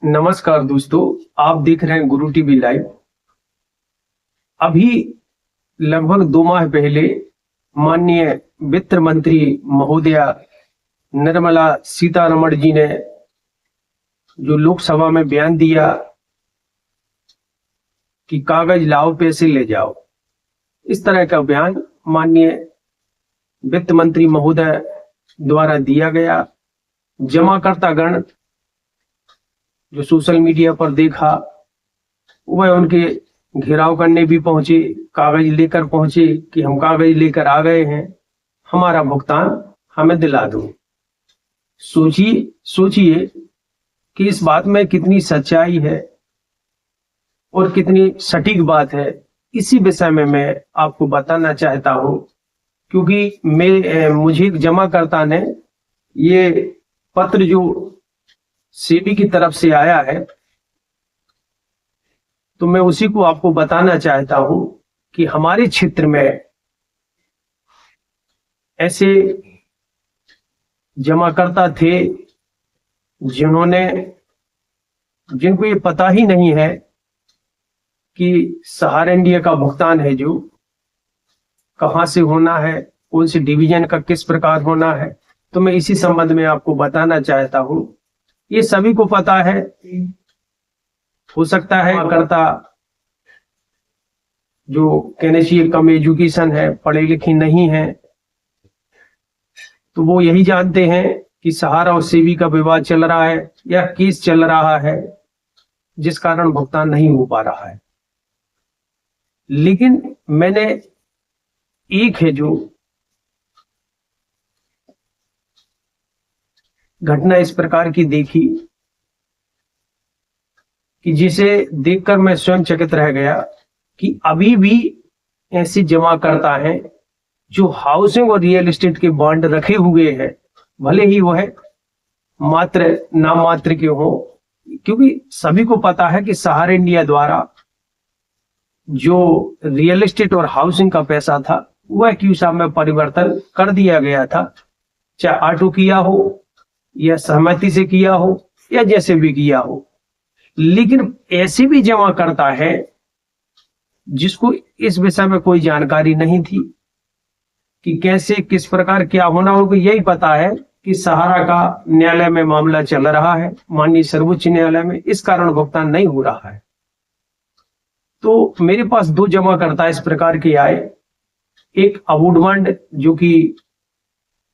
नमस्कार दोस्तों, आप देख रहे हैं गुरु टीवी लाइव। अभी लगभग 2 माह पहले माननीय वित्त मंत्री महोदया निर्मला सीतारमण जी ने जो लोकसभा में बयान दिया कि कागज लाओ पैसे ले जाओ, इस तरह का बयान माननीय वित्त मंत्री महोदय द्वारा दिया गया। जमाकर्तागण जो सोशल मीडिया पर देखा, वह उनके घेराव करने भी पहुंचे, कागज लेकर पहुंचे कि हम कागज लेकर आ गए हैं, हमारा भुगतान हमें दिला दो। सोचिए कि इस बात में कितनी सच्चाई है और कितनी सटीक बात है। इसी विषय में मैं आपको बताना चाहता हूं, क्योंकि मुझे एक जमाकर्ता ने ये पत्र जो सेबी की तरफ से आया है, तो मैं उसी को आपको बताना चाहता हूं कि हमारे क्षेत्र में ऐसे जमाकर्ता थे जिनको ये पता ही नहीं है कि सहारा इंडिया का भुगतान है जो कहां से होना है, कौन से डिवीजन का किस प्रकार होना है। तो मैं इसी संबंध में आपको बताना चाहता हूं। ये सभी को पता है, हो सकता है करता जो कहने चाहिए कम एजुकेशन है, पढ़े लिखे नहीं है, तो वो यही जानते हैं कि सहारा और सेबी का विवाद चल रहा है या केस चल रहा है, जिस कारण भुगतान नहीं हो पा रहा है। लेकिन मैंने एक है जो घटना इस प्रकार की देखी कि जिसे देखकर मैं स्वयं चकित रह गया कि अभी भी ऐसे जमाकर्ता हैं जो हाउसिंग और रियल एस्टेट के बॉन्ड रखे हुए हैं, भले ही वह नाम मात्र के हो। क्योंकि सभी को पता है कि सहारा इंडिया द्वारा जो रियल एस्टेट और हाउसिंग का पैसा था वह क्यूसा में परिवर्तन कर दिया गया था, चाहे ऑटो किया हो या सहमति से किया हो या जैसे भी किया हो। लेकिन ऐसे भी जमाकर्ता है जिसको इस विषय में कोई जानकारी नहीं थी कि कैसे किस प्रकार क्या होना होगा। यही पता है कि सहारा का न्यायालय में मामला चल रहा है, माननीय सर्वोच्च न्यायालय में, इस कारण भुगतान नहीं हो रहा है। तो मेरे पास 2 जमाकर्ता इस प्रकार के आए, एक अवॉर्ड बॉन्ड जो कि,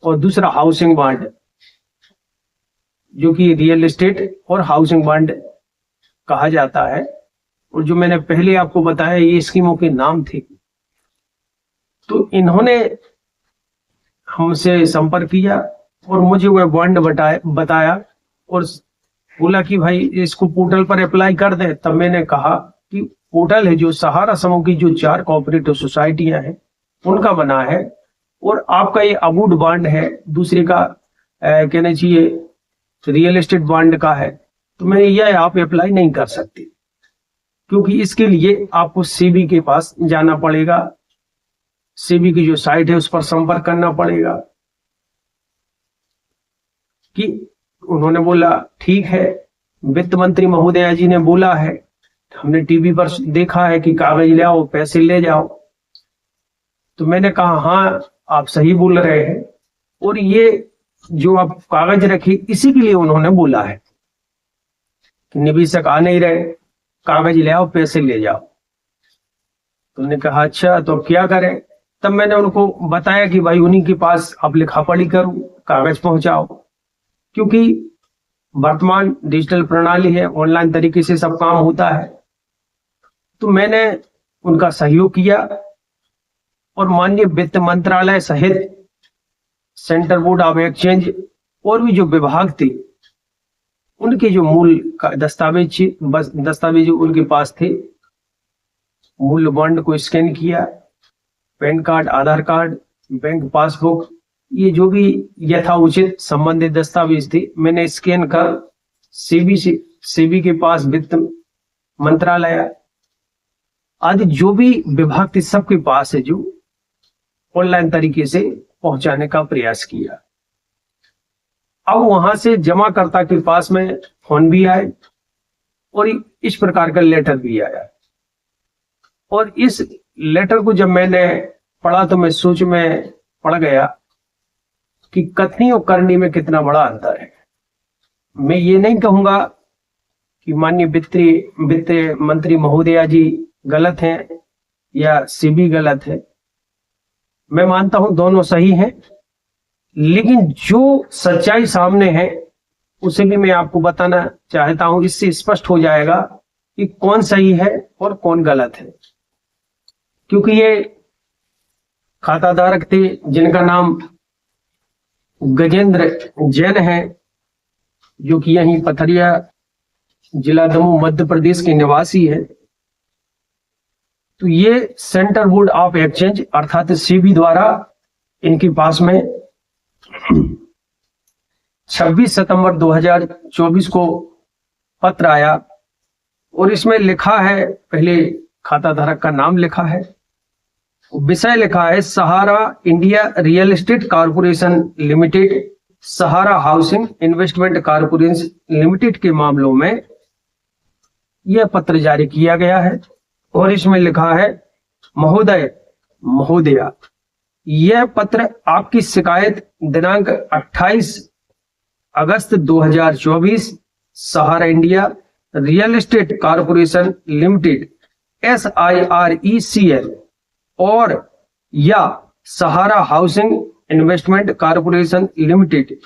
और दूसरा हाउसिंग बॉन्ड जो कि रियल एस्टेट और हाउसिंग बॉन्ड कहा जाता है। और जो मैंने पहले आपको बताया ये स्कीमों के नाम थे। तो इन्होंने हमसे संपर्क किया और मुझे वह बॉन्ड बताया और बोला कि भाई इसको पोर्टल पर अप्लाई कर दें। तब मैंने कहा कि पोर्टल है जो सहारा समूह की जो 4 कोऑपरेटिव सोसाइटियां हैं उनका बना है, और आपका ये अवॉर्ड बॉन्ड है, दूसरे का कहना चाहिए रियल एस्टेट बॉन्ड का है। तो मैंने यह आप अप्लाई नहीं कर सकते, क्योंकि इसके लिए आपको सेबी के पास जाना पड़ेगा, सेबी की जो साइट है उस पर संपर्क करना पड़ेगा। कि उन्होंने बोला ठीक है, वित्त मंत्री महोदया जी ने बोला है, हमने टीवी पर देखा है कि कागज ले आओ पैसे ले जाओ। तो मैंने कहा हाँ आप सही बोल रहे हैं, और ये जो आप कागज रखी इसी के लिए उन्होंने बोला है कि निवेशक आ नहीं रहे, कागज ले आओ पैसे ले जाओ। तो उन्होंने कहा अच्छा तो क्या करें। तब मैंने उनको बताया कि भाई उन्हीं के पास आप लिखा पढ़ी करो, कागज पहुंचाओ, क्योंकि वर्तमान डिजिटल प्रणाली है, ऑनलाइन तरीके से सब काम होता है। तो मैंने उनका सहयोग किया और माननीय वित्त मंत्रालय सहित सेंट्रल बोर्ड ऑफ एक्सचेंज और भी जो विभाग थे उनके जो मूल दस्तावेज उनके पास थे, मूल बॉन्ड को स्कैन किया, पैन कार्ड, आधार कार्ड, बैंक पासबुक, ये जो भी यथाउचित संबंधित दस्तावेज थे मैंने स्कैन कर सेबी के पास, वित्त मंत्रालय आदि जो भी विभाग थे सबके पास है जो ऑनलाइन तरीके से पहुंचाने का प्रयास किया। अब वहां से जमाकर्ता के पास में फोन भी आए और इस प्रकार का लेटर भी आया। और इस लेटर को जब मैंने पढ़ा तो मैं सोच में पड़ गया कि कथनी और करनी में कितना बड़ा अंतर है। मैं ये नहीं कहूंगा कि माननीय वित्त मंत्री महोदया जी गलत हैं या सीबी गलत है। मैं मानता हूं दोनों सही हैं, लेकिन जो सच्चाई सामने है उसे भी मैं आपको बताना चाहता हूं। इससे स्पष्ट हो जाएगा कि कौन सही है और कौन गलत है। क्योंकि ये खाताधारक थे जिनका नाम गजेंद्र जैन है, जो कि यहीं पथरिया जिला दमोह मध्य प्रदेश के निवासी है। तो ये सेंट्रल बोर्ड ऑफ एक्सचेंज अर्थात सेबी द्वारा इनके पास में 26 सितंबर 2024 को पत्र आया और इसमें लिखा है, पहले खाताधारक का नाम लिखा है, विषय लिखा है Sahara India real estate corporation limited, Sahara housing investment corporation limited के मामलों में यह पत्र जारी किया गया है। और इसमें लिखा है महोदय महोदया, यह पत्र आपकी शिकायत दिनांक 28 अगस्त 2024 Sahara India real estate corporation limited SIRECL और या Sahara housing investment corporation limited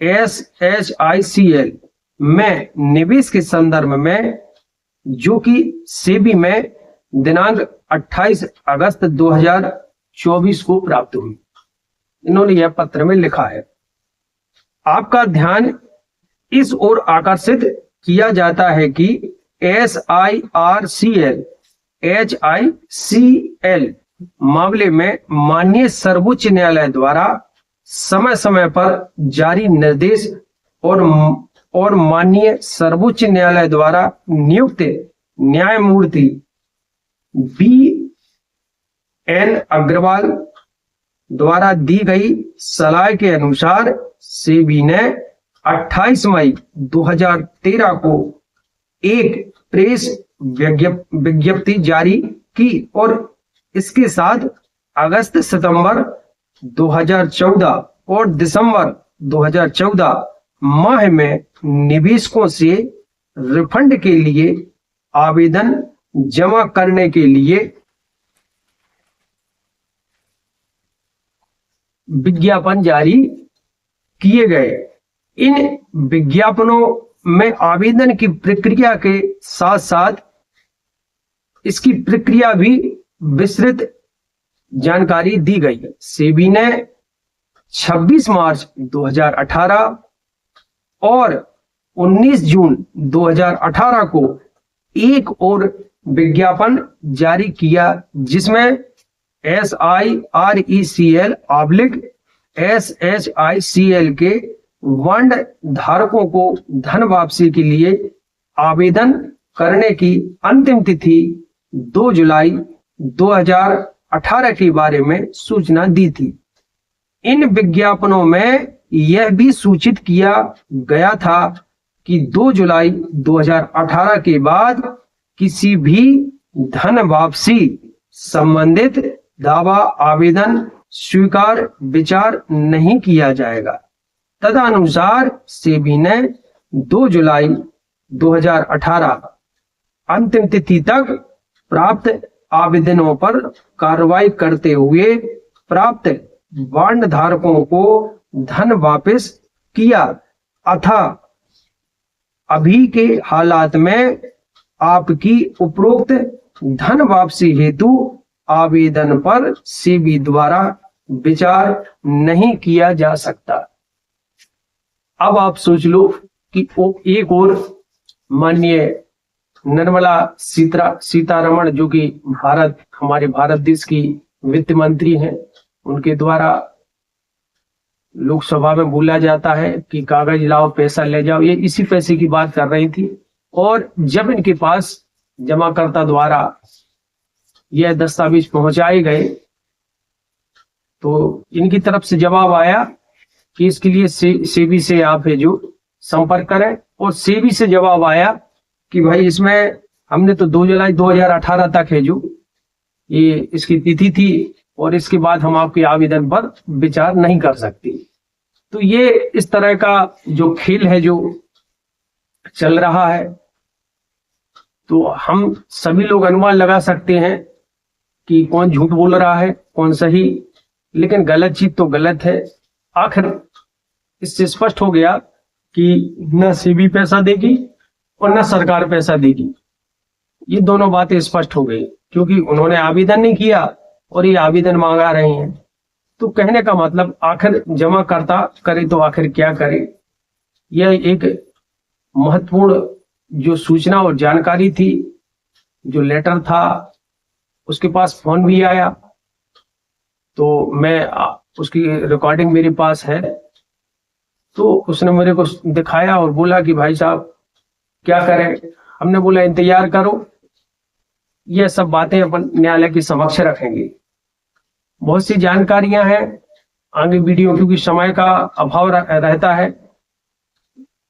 SHICL में निवेश के संदर्भ में, जो कि सेबी में दिनांक 28 अगस्त 2024 को प्राप्त हुई। इन्होंने यह पत्र में लिखा है, आपका ध्यान इस ओर आकर्षित किया जाता है कि SIRCL HICL मामले में माननीय सर्वोच्च न्यायालय द्वारा समय समय पर जारी निर्देश और माननीय सर्वोच्च न्यायालय द्वारा नियुक्त न्यायमूर्ति BN अग्रवाल द्वारा दी गई सलाह के अनुसार सेबी ने 28 मई 2013 को एक प्रेस विज्ञप्ति जारी की और इसके साथ अगस्त सितंबर 2014 और दिसंबर 2014 माह में निवेशकों से रिफंड के लिए आवेदन जमा करने के लिए विज्ञापन जारी किए गए। इन विज्ञापनों में आवेदन की प्रक्रिया के साथ साथ इसकी प्रक्रिया भी विस्तृत जानकारी दी गई। सेबी ने 26 मार्च 2018 और 19 जून 2018 को एक और विज्ञापन जारी किया, जिसमें SIRECL SHICL के बॉन्ड धारकों को धन वापसी के लिए आवेदन करने की अंतिम तिथि 2 जुलाई 2018 के बारे में सूचना दी थी। इन विज्ञापनों में यह भी सूचित किया गया था कि 2 जुलाई 2018 के बाद किसी भी धन वापसी संबंधित दावा आवेदन स्वीकार विचार नहीं किया जाएगा। तदनुसार सेबी ने 2 जुलाई 2018 अंतिम तिथि तक प्राप्त आवेदनों पर कार्रवाई करते हुए प्राप्त बॉन्ड धारकों को धन वापस किया अथा अभी के हालात में आपकी उपरोक्त धन वापसी हेतु आवेदन पर सेबी द्वारा विचार नहीं किया जा सकता। अब आप सोच लो कि एक और माननीय निर्मला सीतारमण, जो कि हमारे भारत देश की वित्त मंत्री हैं, उनके द्वारा लोकसभा में बोला जाता है कि कागज लाओ पैसा ले जाओ, ये इसी पैसे की बात कर रही थी। और जब इनके पास जमाकर्ता द्वारा यह दस्तावेज पहुंचाए गए तो इनकी तरफ से जवाब आया कि इसके लिए सेबी से आप है जो संपर्क करें, और सेबी से जवाब आया कि भाई इसमें हमने तो 2 जुलाई 2018 तक है जो ये इसकी तिथि थी और इसके बाद हम आपके आवेदन पर विचार नहीं कर सकते। तो ये इस तरह का जो खेल है जो चल रहा है, तो हम सभी लोग अनुमान लगा सकते हैं कि कौन झूठ बोल रहा है कौन सही, लेकिन गलत चीज तो गलत है। आखिर इससे स्पष्ट हो गया कि न सेबी पैसा देगी और न सरकार पैसा देगी। ये दोनों बातें स्पष्ट हो गई, क्योंकि उन्होंने आवेदन नहीं किया और ये आवेदन मांगा रहे हैं। तो कहने का मतलब आखिर जमा करता करे तो आखिर क्या करे। यह एक महत्वपूर्ण जो सूचना और जानकारी थी, जो लेटर था, उसके पास फोन भी आया, तो मैं उसकी रिकॉर्डिंग मेरे पास है। तो उसने मेरे को दिखाया और बोला कि भाई साहब क्या करें। हमने बोला इंतजार करो, यह सब बातें अपन न्यायालय के समक्ष रखेंगे। बहुत सी जानकारियां हैं आगे वीडियो, क्योंकि समय का अभाव रहता है।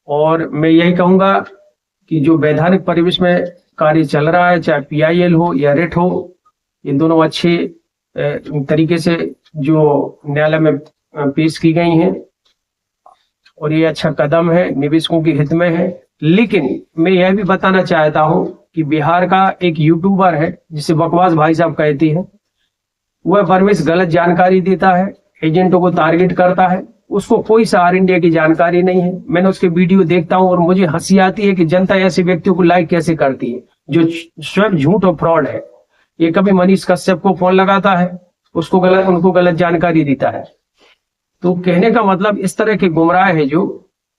और मैं यही कहूंगा कि जो वैधानिक परिवेश में कार्य चल रहा है, चाहे PIL हो या रिट हो, ये दोनों अच्छे तरीके से जो न्यायालय में पेश की गई हैं और ये अच्छा कदम है, निवेशकों के हित में है। लेकिन मैं यह भी बताना चाहता हूं कि बिहार का एक यूट्यूबर है जिसे बकवास भाई साहब कहते हैं, वह परमेश गलत जानकारी देता है, एजेंटों को टारगेट करता है, उसको कोई सहारा इंडिया की जानकारी नहीं है। मैंने उसके वीडियो देखता हूं और मुझे हंसी आती है कि जनता ऐसे व्यक्तियों को लाइक कैसे करती है जो स्वयं झूठ और फ्रॉड है। ये कभी मनीष कश्यप को फोन लगाता है, उनको गलत जानकारी देता है। तो कहने का मतलब इस तरह के गुमराह है जो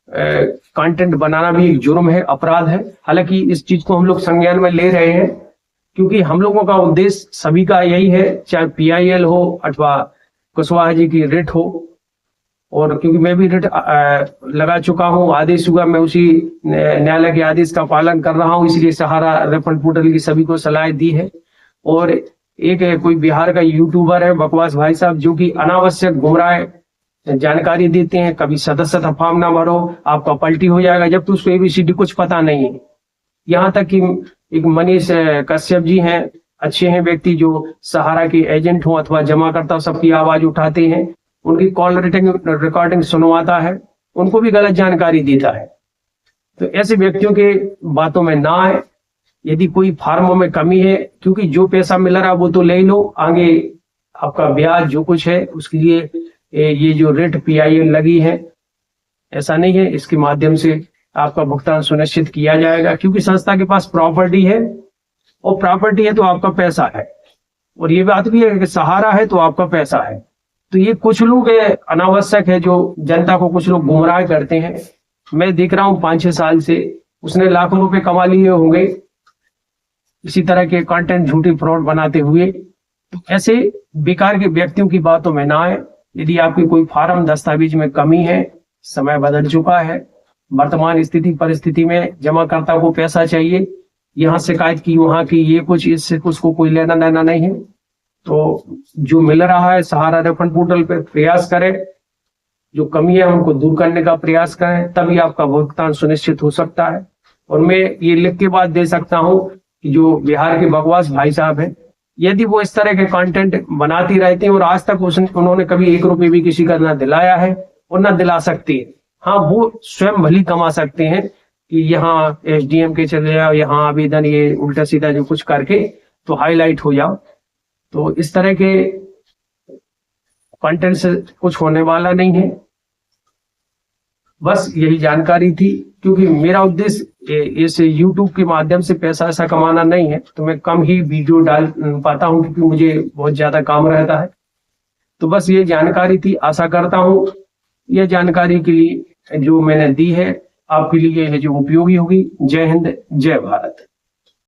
कंटेंट बनाना भी एक जुर्म है, अपराध है। हालांकि इस चीज को हम लोग संज्ञान में ले रहे हैं, क्योंकि हम लोगों का उद्देश्य सभी का यही है, चाहे PIL हो अथवा कुशवाहा जी की रिट हो। और क्योंकि मैं भी रिट लगा चुका हूं, आदेश हुआ, मैं उसी न्यायालय के आदेश का पालन कर रहा हूं, इसलिए सहारा रेफर पोर्टल की सभी को सलाह दी है। और एक कोई बिहार का यूट्यूबर है बकवास भाई साहब, जो कि अनावश्यक गुमराह जानकारी देते हैं। कभी सदस्यता फॉर्म ना भरो, आपका पलटी हो जाएगा, जब तो उसको ABCD कुछ पता नहीं है। यहाँ तक कि एक मनीष कश्यप जी हैं, अच्छे हैं व्यक्ति, जो सहारा के एजेंट हो अथवा जमाकर्ता, सबकी आवाज उठाते हैं, उनकी कॉल रिकॉर्डिंग सुनवाता है, उनको भी गलत जानकारी देता है। तो ऐसे व्यक्तियों के बातों में ना आए। यदि कोई फार्मों में कमी है, क्योंकि जो पैसा मिल रहा है वो तो ले लो, आगे आपका ब्याज जो कुछ है उसके लिए ये जो रिट PIL लगी है, ऐसा नहीं है, इसके माध्यम से आपका भुगतान सुनिश्चित किया जाएगा। क्योंकि संस्था के पास प्रॉपर्टी है, और प्रॉपर्टी है तो आपका पैसा है, और ये बात भी है कि सहारा है तो आपका पैसा है। तो ये कुछ लोग अनावश्यक है जो जनता को कुछ लोग गुमराह करते हैं। मैं देख रहा हूँ 5-6 साल से उसने लाखों रुपए कमा लिए होंगे इसी तरह के कंटेंट झूठी फ्रॉड बनाते हुए। तो ऐसे बेकार के व्यक्तियों की बातों में ना आए। यदि आपकी कोई फार्म दस्तावेज में कमी है, समय बदल चुका है, वर्तमान स्थिति परिस्थिति में जमाकर्ता को पैसा चाहिए, यहाँ शिकायत की वहां की, ये कुछ इससे उसको कोई लेना देना नहीं है, तो जो मिल रहा है सहारा रेफंड पोर्टल पे प्रयास करें, जो कमी है उनको दूर करने का प्रयास करें, तभी आपका भुगतान सुनिश्चित हो सकता है। और मैं ये लिख के बात दे सकता हूँ कि जो बिहार के बकवास भाई साहब हैं, यदि वो इस तरह के कंटेंट बनाती रहते हैं और आज तक उन्होंने कभी 1 रुपये भी किसी का ना दिलाया है और ना दिला सकते हैं, हाँ वो स्वयं भली कमा सकते हैं कि यहाँ SDM के चले जाओ, यहाँ आवेदन ये उल्टा सीधा जो कुछ करके तो हाईलाइट हो जाओ। तो इस तरह के कंटेंट से कुछ होने वाला नहीं है। बस यही जानकारी थी, क्योंकि मेरा उद्देश्य इस YouTube के माध्यम से पैसा ऐसा कमाना नहीं है, तो मैं कम ही वीडियो डाल पाता हूं क्योंकि मुझे बहुत ज्यादा काम रहता है। तो बस ये जानकारी थी, आशा करता हूं यह जानकारी के लिए जो मैंने दी है आपके लिए है जो उपयोगी होगी। जय हिंद, जय भारत।